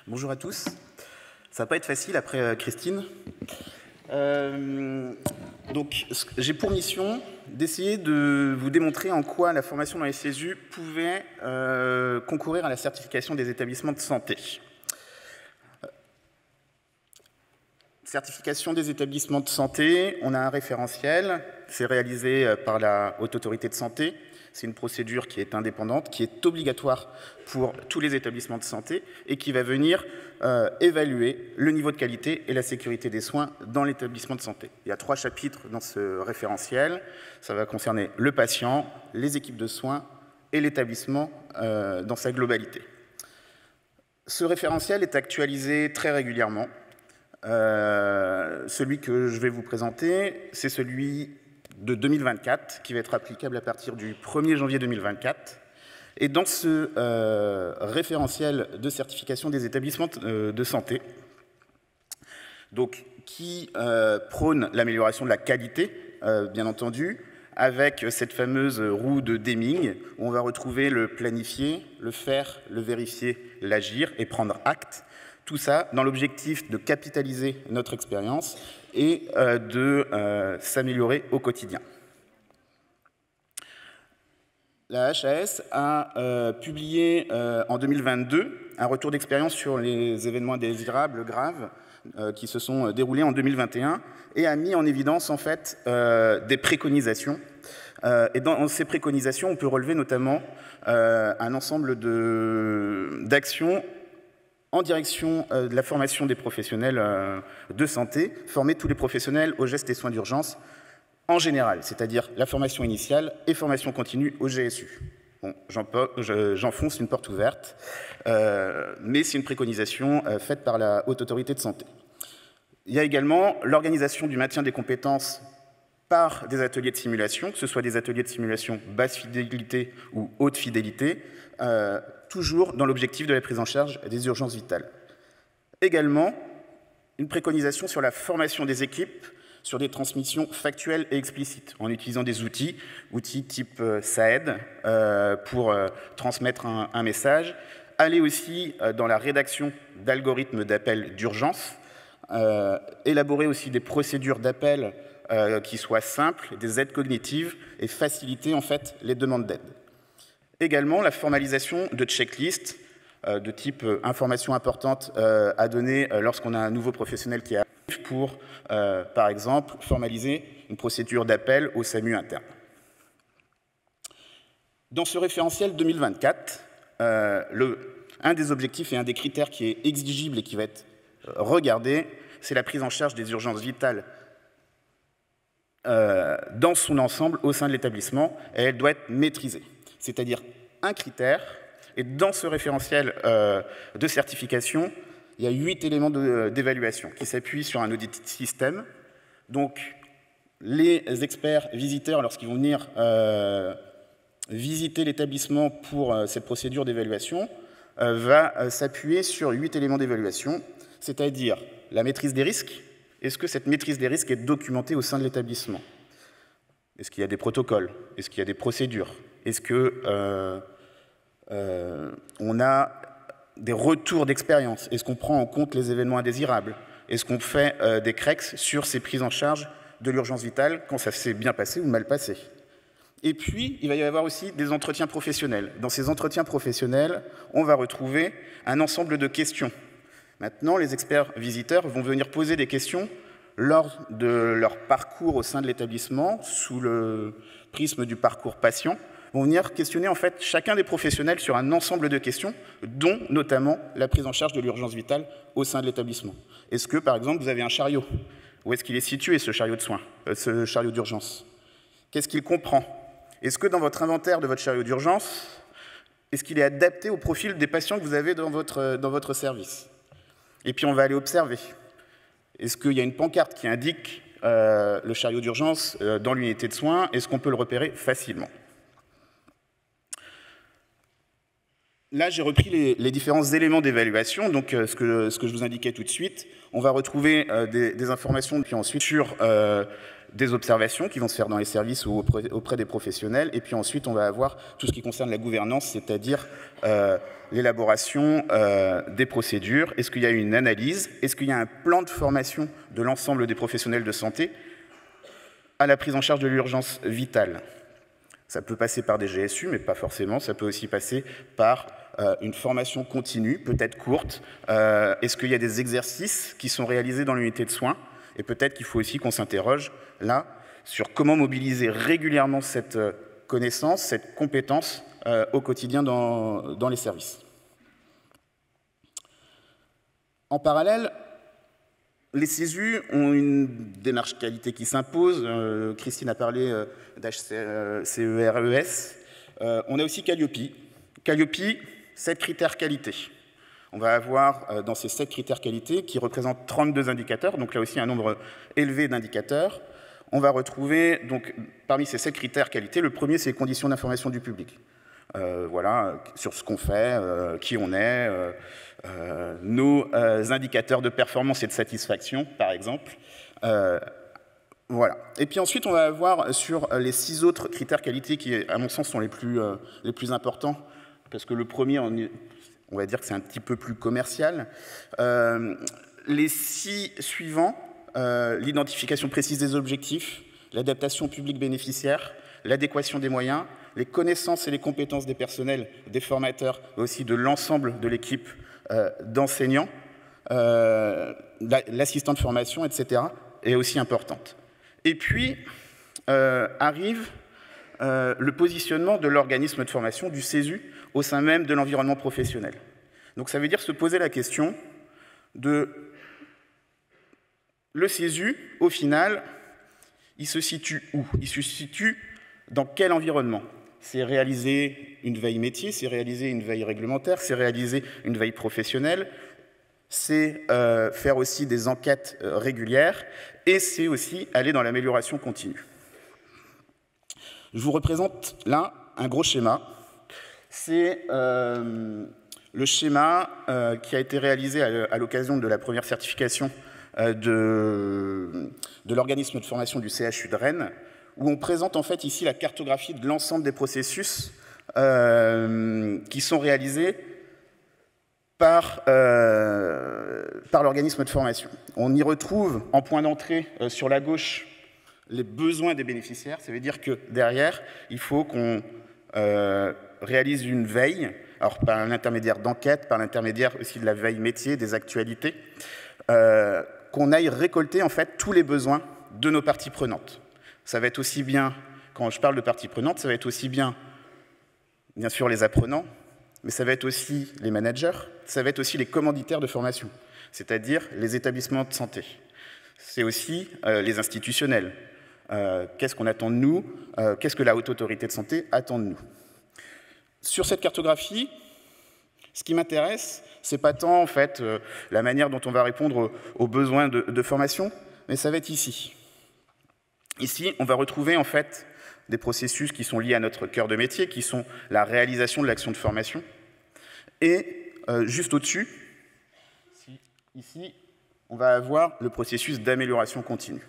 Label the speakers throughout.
Speaker 1: Bonjour à tous. Ça va pas être facile après Christine. Donc, j'ai pour mission d'essayer de vous démontrer en quoi la formation dans les CESU pouvait concourir à la certification des établissements de santé. Certification des établissements de santé, on a un référentiel, c'est réalisé par la Haute Autorité de Santé. C'est une procédure qui est indépendante, qui est obligatoire pour tous les établissements de santé et qui va venir évaluer le niveau de qualité et la sécurité des soins dans l'établissement de santé. Il y a 3 chapitres dans ce référentiel. Ça va concerner le patient, les équipes de soins et l'établissement dans sa globalité. Ce référentiel est actualisé très régulièrement. Celui que je vais vous présenter, c'est celui de 2024, qui va être applicable à partir du 1er janvier 2024. Et dans ce référentiel de certification des établissements de santé, donc, qui prône l'amélioration de la qualité, bien entendu, avec cette fameuse roue de Deming, où on va retrouver le planifier, le faire, le vérifier, l'agir et prendre acte. Tout ça dans l'objectif de capitaliser notre expérience et de s'améliorer au quotidien. La HAS a publié en 2022 un retour d'expérience sur les événements indésirables graves qui se sont déroulés en 2021 et a mis en évidence en fait des préconisations. Et dans ces préconisations, on peut relever notamment un ensemble d'actions en direction de la formation des professionnels de santé, former tous les professionnels aux gestes et soins d'urgence en général, c'est-à-dire la formation initiale et formation continue au GSU. Bon, j'enfonce une porte ouverte, mais c'est une préconisation faite par la Haute Autorité de Santé. Il y a également l'organisation du maintien des compétences par des ateliers de simulation, que ce soit des ateliers de simulation basse fidélité ou haute fidélité, toujours dans l'objectif de la prise en charge des urgences vitales. Également, une préconisation sur la formation des équipes sur des transmissions factuelles et explicites, en utilisant des outils type SAED pour transmettre un message, aller aussi dans la rédaction d'algorithmes d'appel d'urgence, élaborer aussi des procédures d'appel qui soient simples, des aides cognitives et faciliter en fait les demandes d'aide. Également, la formalisation de checklists de type information importante à donner lorsqu'on a un nouveau professionnel qui arrive pour, par exemple, formaliser une procédure d'appel au SAMU interne. Dans ce référentiel 2024, un des objectifs et un des critères qui est exigible et qui va être regardé, c'est la prise en charge des urgences vitales dans son ensemble au sein de l'établissement, et elle doit être maîtrisée. C'est-à-dire un critère, et dans ce référentiel de certification, il y a 8 éléments d'évaluation qui s'appuient sur un audit système. Donc, les experts visiteurs, lorsqu'ils vont venir visiter l'établissement pour cette procédure d'évaluation, va s'appuyer sur 8 éléments d'évaluation, c'est-à-dire la maîtrise des risques. Est-ce que cette maîtrise des risques est documentée au sein de l'établissement? Est-ce qu'il y a des protocoles? Est-ce qu'il y a des procédures? Est-ce qu'on a des retours d'expérience? Est-ce qu'on prend en compte les événements indésirables? Est-ce qu'on fait des CREX sur ces prises en charge de l'urgence vitale quand ça s'est bien passé ou mal passé? Et puis, il va y avoir aussi des entretiens professionnels. Dans ces entretiens professionnels, on va retrouver un ensemble de questions. Maintenant, les experts visiteurs vont venir poser des questions lors de leur parcours au sein de l'établissement, sous le prisme du parcours patient, vont venir questionner en fait chacun des professionnels sur un ensemble de questions, dont notamment la prise en charge de l'urgence vitale au sein de l'établissement. Est-ce que, par exemple, vous avez un chariot? Où est-ce qu'il est situé, ce chariot de soins, ce chariot d'urgence? Qu'est-ce qu'il comprend? Est-ce que dans votre inventaire de votre chariot d'urgence, est-ce qu'il est adapté au profil des patients que vous avez dans votre service? Et puis on va aller observer. Est-ce qu'il y a une pancarte qui indique le chariot d'urgence dans l'unité de soins? Est-ce qu'on peut le repérer facilement? Là, j'ai repris les différents éléments d'évaluation, donc ce que je vous indiquais tout de suite. On va retrouver des informations puis ensuite sur des observations qui vont se faire dans les services ou auprès des professionnels. Et puis ensuite, on va avoir tout ce qui concerne la gouvernance, c'est-à-dire l'élaboration des procédures. Est-ce qu'il y a une analyse? Est-ce qu'il y a un plan de formation de l'ensemble des professionnels de santé à la prise en charge de l'urgence vitale? Ça peut passer par des GSU, mais pas forcément. Ça peut aussi passer par une formation continue, peut-être courte. Est-ce qu'il y a des exercices qui sont réalisés dans l'unité de soins? Et peut-être qu'il faut aussi qu'on s'interroge là sur comment mobiliser régulièrement cette connaissance, cette compétence au quotidien dans les services. En parallèle, les CESU ont une démarche qualité qui s'impose. Christine a parlé d'HCERES. On a aussi Calliope. Calliope, 7 critères qualité. On va avoir dans ces 7 critères qualité qui représentent 32 indicateurs, donc là aussi un nombre élevé d'indicateurs. On va retrouver, donc, parmi ces 7 critères qualité, le premier, c'est les conditions d'information du public. Voilà, sur ce qu'on fait, qui on est, nos indicateurs de performance et de satisfaction, par exemple. Voilà. Et puis ensuite, on va avoir sur les 6 autres critères qualité qui, à mon sens, sont les plus importants, parce que le premier, on va dire que c'est un petit peu plus commercial. Les 6 suivants, l'identification précise des objectifs, l'adaptation publique bénéficiaire, l'adéquation des moyens, les connaissances et les compétences des personnels, des formateurs, mais aussi de l'ensemble de l'équipe d'enseignants, l'assistant de formation, etc., est aussi importante. Et puis, arrive le positionnement de l'organisme de formation, du CESU, au sein même de l'environnement professionnel. Donc ça veut dire se poser la question de le CESU, au final, il se situe où? Il se situe dans quel environnement? C'est réaliser une veille métier, c'est réaliser une veille réglementaire, c'est réaliser une veille professionnelle, c'est faire aussi des enquêtes régulières, et c'est aussi aller dans l'amélioration continue. Je vous représente là un gros schéma. C'est le schéma qui a été réalisé à l'occasion de la première certification de l'organisme de formation du CHU de Rennes, où on présente en fait ici la cartographie de l'ensemble des processus qui sont réalisés par l'organisme de formation. On y retrouve en point d'entrée sur la gauche les besoins des bénéficiaires. Ça veut dire que derrière, il faut qu'on réalise une veille, alors par l'intermédiaire d'enquêtes, par l'intermédiaire aussi de la veille métier, des actualités, qu'on aille récolter en fait tous les besoins de nos parties prenantes. Ça va être aussi bien, quand je parle de parties prenantes, ça va être aussi bien sûr les apprenants, mais ça va être aussi les managers, ça va être aussi les commanditaires de formation, c'est-à-dire les établissements de santé. C'est aussi les institutionnels. Qu'est-ce qu'on attend de nous? Qu'est-ce que la Haute Autorité de Santé attend de nous? Sur cette cartographie, ce qui m'intéresse, c'est pas tant en fait la manière dont on va répondre aux besoins de formation, mais ça va être ici. Ici, on va retrouver en fait des processus qui sont liés à notre cœur de métier, qui sont la réalisation de l'action de formation. Et juste au-dessus, ici, on va avoir le processus d'amélioration continue.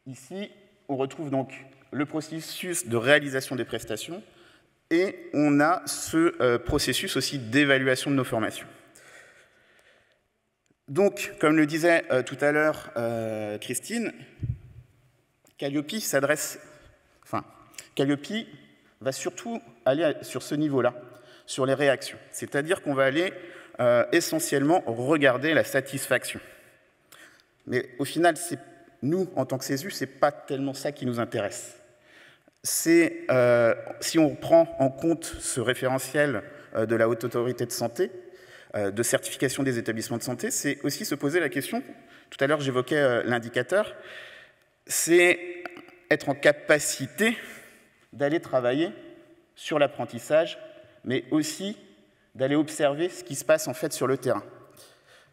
Speaker 1: Ici, on retrouve donc le processus de réalisation des prestations et on a ce processus aussi d'évaluation de nos formations. Donc, comme le disait tout à l'heure Christine, Calliope Calliope va surtout aller sur ce niveau-là, sur les réactions. C'est-à-dire qu'on va aller essentiellement regarder la satisfaction. Mais au final, nous, en tant que CESU, ce n'est pas tellement ça qui nous intéresse. C'est, si on prend en compte ce référentiel de la Haute Autorité de Santé, de certification des établissements de santé, c'est aussi se poser la question, tout à l'heure j'évoquais l'indicateur, c'est être en capacité d'aller travailler sur l'apprentissage, mais aussi d'aller observer ce qui se passe en fait sur le terrain.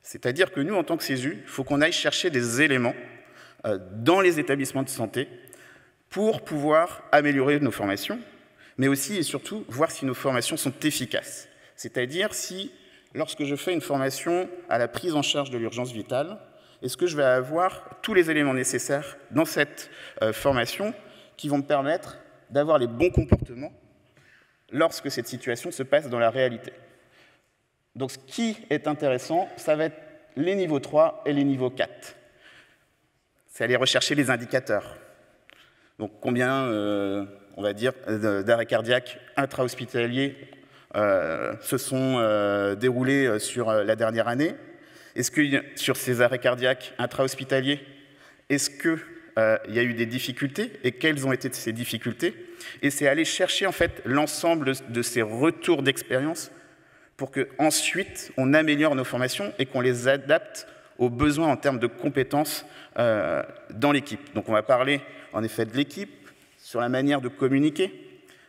Speaker 1: C'est-à-dire que nous, en tant que CESU, il faut qu'on aille chercher des éléments dans les établissements de santé pour pouvoir améliorer nos formations, mais aussi et surtout voir si nos formations sont efficaces. C'est-à-dire si, lorsque je fais une formation à la prise en charge de l'urgence vitale, est-ce que je vais avoir tous les éléments nécessaires dans cette formation qui vont me permettre d'avoir les bons comportements lorsque cette situation se passe dans la réalité. Donc ce qui est intéressant, ça va être les niveaux 3 et les niveaux 4. C'est aller rechercher les indicateurs. Donc combien, on va dire, d'arrêts cardiaques intra-hospitaliers se sont déroulés sur la dernière année. Est-ce que sur ces arrêts cardiaques intra-hospitaliers, est-ce qu'il y a eu des difficultés et quelles ont été ces difficultés? Et c'est aller chercher en fait l'ensemble de ces retours d'expérience pour qu'ensuite on améliore nos formations et qu'on les adapte aux besoins en termes de compétences dans l'équipe. Donc on va parler en effet de l'équipe, sur la manière de communiquer,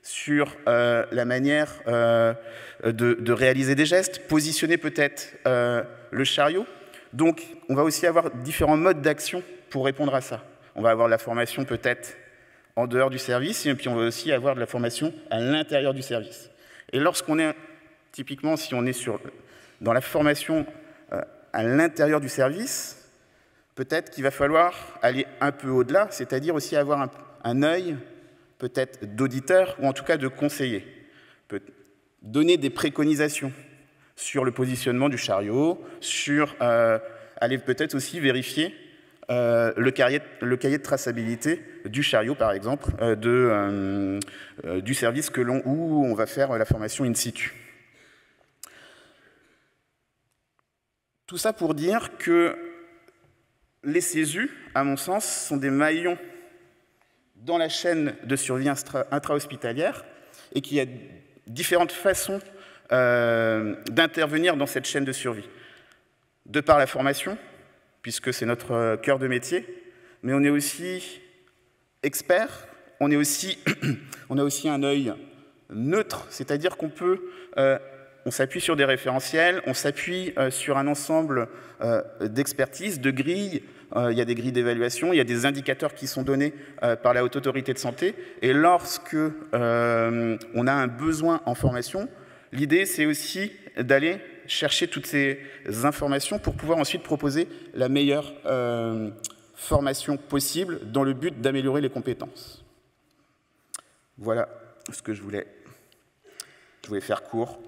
Speaker 1: sur la manière de réaliser des gestes, positionner peut-être le chariot. Donc on va aussi avoir différents modes d'action pour répondre à ça. On va avoir la formation peut-être en dehors du service, et puis on va aussi avoir de la formation à l'intérieur du service. Et lorsqu'on est, typiquement, si on est dans la formation à l'intérieur du service, peut-être qu'il va falloir aller un peu au-delà, c'est-à-dire aussi avoir un œil peut-être d'auditeur, ou en tout cas de conseiller. Donner des préconisations sur le positionnement du chariot, sur aller peut-être aussi vérifier le cahier de traçabilité du chariot, par exemple, du service où on va faire la formation in situ. Tout ça pour dire que les CESU, à mon sens, sont des maillons dans la chaîne de survie intra-hospitalière et qu'il y a différentes façons d'intervenir dans cette chaîne de survie. De par la formation, puisque c'est notre cœur de métier, mais on est aussi expert, on a aussi un œil neutre, c'est-à-dire qu'on peut, on s'appuie sur des référentiels, on s'appuie sur un ensemble d'expertise, de grilles, il y a des grilles d'évaluation, il y a des indicateurs qui sont donnés par la Haute Autorité de Santé, et lorsque on a un besoin en formation, l'idée c'est aussi d'aller chercher toutes ces informations pour pouvoir ensuite proposer la meilleure formation possible dans le but d'améliorer les compétences. Voilà ce que je voulais faire court.